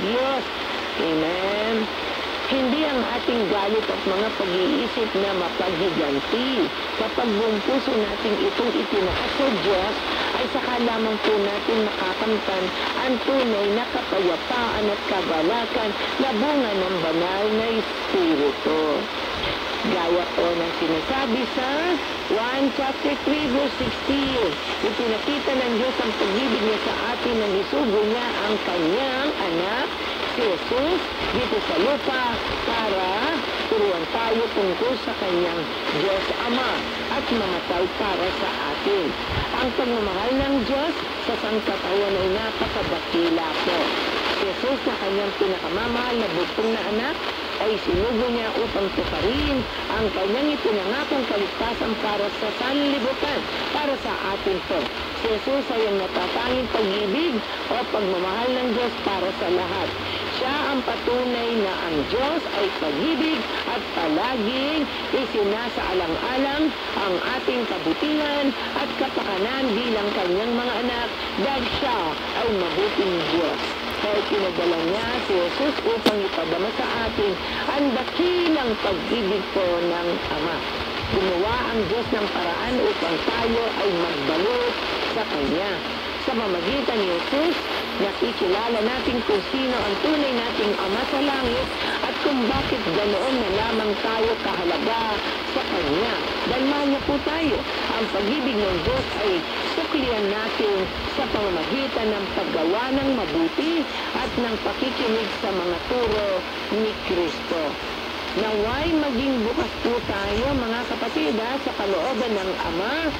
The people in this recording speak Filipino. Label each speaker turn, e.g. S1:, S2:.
S1: Diyos. Amen. Hindi ang ating galit at mga pag-iisip na mapaghiganti. Kapag buong puso natin itong itinaas sa Diyos, ay saka lamang po natin makakamtan ang tunay na kapayapaan at kagalakan na bunga ng banal na Espiritu. Gaya po ng sinasabi sa 1 chapter 3 verse 16. Ipinakita ng Diyos ang pag-ibig niya sa atin nang isugo niya ang kanyang anak, si Jesus, dito sa lupa para turuan tayo tungkol sa kanyang Diyos Ama at mamatay para sa atin. Ang pagmamahal ng Diyos sa sangkatawan ay napakadakila po. Si Jesus na kanyang pinakamamahal na bugtong na anak ay sinugo niya upang tuparin ang kanyang ipinangakong kaligtasan para sa sanlibutan, para sa atin po. Si Jesus ay ang natatanging pag-ibig o pagmamahal ng Diyos para sa lahat. Siya ang patunay na ang Diyos ay pag-ibig at palaging isinasaalang-alang ang ating kabutihan at kapakanan bilang kanyang mga anak dahil siya ay mabuting Diyos. Kaya pinadala niya si Jesus upang ipadama sa atin ang dakilang pag-ibig po ng Ama. Gumawa ang Diyos ng paraan upang tayo ay magbalot sa Kanya. Sa pamamagitan ni Jesus, nakikilala natin kung sino ang tunay nating Ama sa langit at kung bakit ganoon na lamang tayo kahalaga sa Kanya. Dahil mahal niya po tayo. Ang pag-ibig ng Diyos ay suklian natin sa pamamagitan ng paggawa ng mabuti at ng pakikinig sa mga turo ni Kristo. Naway maging bukas po tayo mga kapatid sa kalooban ng Ama